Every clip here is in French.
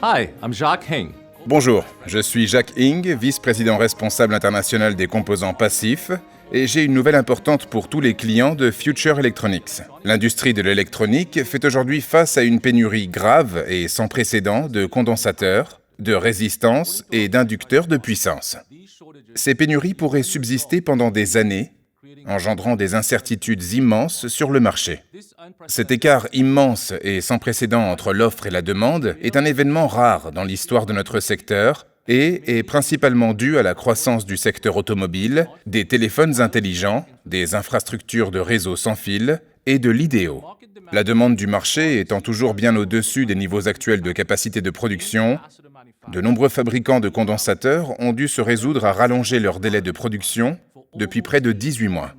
Hi, I'm Jacques Hing. Bonjour, je suis Jacques Hing, vice-président responsable international des composants passifs, et j'ai une nouvelle importante pour tous les clients de Future Electronics. L'industrie de l'électronique fait aujourd'hui face à une pénurie grave et sans précédent de condensateurs, de résistance et d'inducteurs de puissance. Ces pénuries pourraient subsister pendant des années, engendrant des incertitudes immenses sur le marché. Cet écart immense et sans précédent entre l'offre et la demande est un événement rare dans l'histoire de notre secteur et est principalement dû à la croissance du secteur automobile, des téléphones intelligents, des infrastructures de réseaux sans fil et de l'IDO. La demande du marché étant toujours bien au-dessus des niveaux actuels de capacité de production, de nombreux fabricants de condensateurs ont dû se résoudre à rallonger leur délai de production depuis près de 18 mois.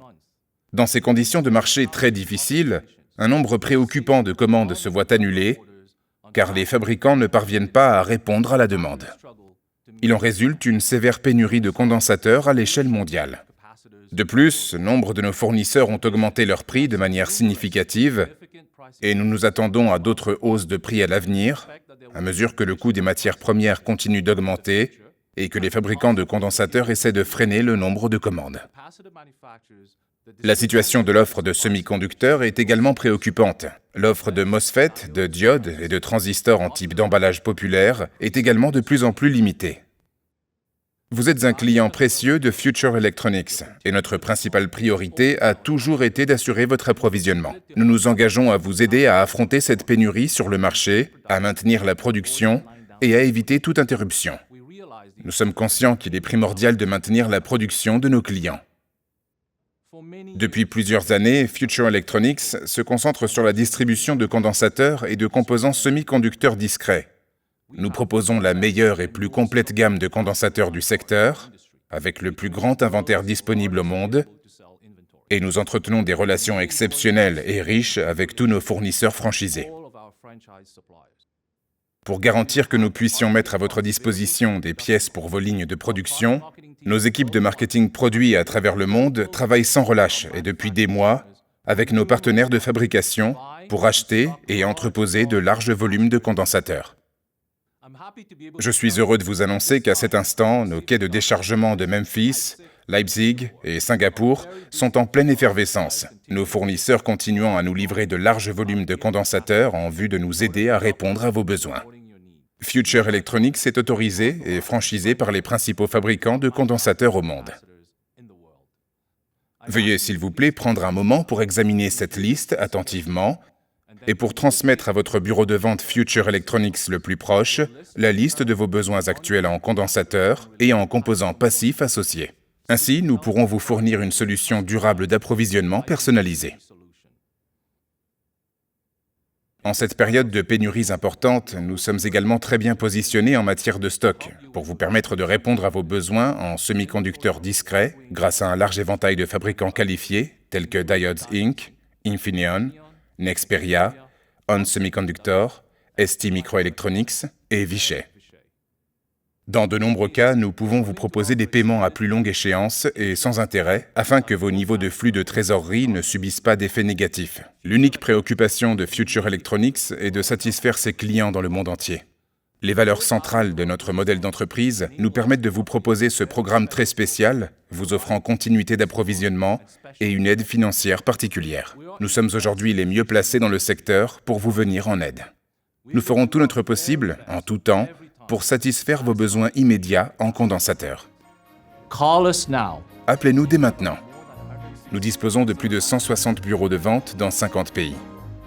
Dans ces conditions de marché très difficiles, un nombre préoccupant de commandes se voit annulé, car les fabricants ne parviennent pas à répondre à la demande. Il en résulte une sévère pénurie de condensateurs à l'échelle mondiale. De plus, nombre de nos fournisseurs ont augmenté leurs prix de manière significative, et nous nous attendons à d'autres hausses de prix à l'avenir, à mesure que le coût des matières premières continue d'augmenter et que les fabricants de condensateurs essaient de freiner le nombre de commandes. La situation de l'offre de semi-conducteurs est également préoccupante. L'offre de MOSFET, de diodes et de transistors en type d'emballage populaire est également de plus en plus limitée. Vous êtes un client précieux de Future Electronics et notre principale priorité a toujours été d'assurer votre approvisionnement. Nous nous engageons à vous aider à affronter cette pénurie sur le marché, à maintenir la production et à éviter toute interruption. Nous sommes conscients qu'il est primordial de maintenir la production de nos clients. Depuis plusieurs années, Future Electronics se concentre sur la distribution de condensateurs et de composants semi-conducteurs discrets. Nous proposons la meilleure et plus complète gamme de condensateurs du secteur, avec le plus grand inventaire disponible au monde, et nous entretenons des relations exceptionnelles et riches avec tous nos fournisseurs franchisés. Pour garantir que nous puissions mettre à votre disposition des pièces pour vos lignes de production, nos équipes de marketing produits à travers le monde travaillent sans relâche et depuis des mois avec nos partenaires de fabrication pour acheter et entreposer de larges volumes de condensateurs. Je suis heureux de vous annoncer qu'à cet instant, nos quais de déchargement de Memphis, Leipzig et Singapour sont en pleine effervescence, nos fournisseurs continuant à nous livrer de larges volumes de condensateurs en vue de nous aider à répondre à vos besoins. Future Electronics est autorisé et franchisé par les principaux fabricants de condensateurs au monde. Veuillez s'il vous plaît prendre un moment pour examiner cette liste attentivement et pour transmettre à votre bureau de vente Future Electronics le plus proche la liste de vos besoins actuels en condensateurs et en composants passifs associés. Ainsi, nous pourrons vous fournir une solution durable d'approvisionnement personnalisée. En cette période de pénuries importantes, nous sommes également très bien positionnés en matière de stock pour vous permettre de répondre à vos besoins en semi-conducteurs discrets grâce à un large éventail de fabricants qualifiés tels que Diodes Inc., Infineon, Nexperia, ON Semiconductor, ST Microelectronics et Vishay. Dans de nombreux cas, nous pouvons vous proposer des paiements à plus longue échéance et sans intérêt, afin que vos niveaux de flux de trésorerie ne subissent pas d'effets négatifs. L'unique préoccupation de Future Electronics est de satisfaire ses clients dans le monde entier. Les valeurs centrales de notre modèle d'entreprise nous permettent de vous proposer ce programme très spécial, vous offrant continuité d'approvisionnement et une aide financière particulière. Nous sommes aujourd'hui les mieux placés dans le secteur pour vous venir en aide. Nous ferons tout notre possible, en tout temps, pour satisfaire vos besoins immédiats en condensateurs. Call us now. Appelez-nous dès maintenant. Nous disposons de plus de 160 bureaux de vente dans 50 pays.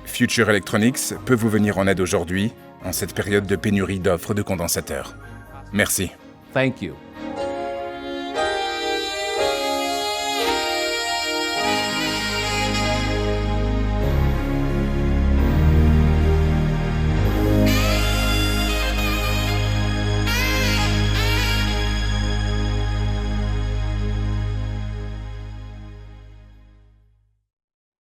Future Electronics peut vous venir en aide aujourd'hui, en cette période de pénurie d'offres de condensateurs. Merci. Thank you.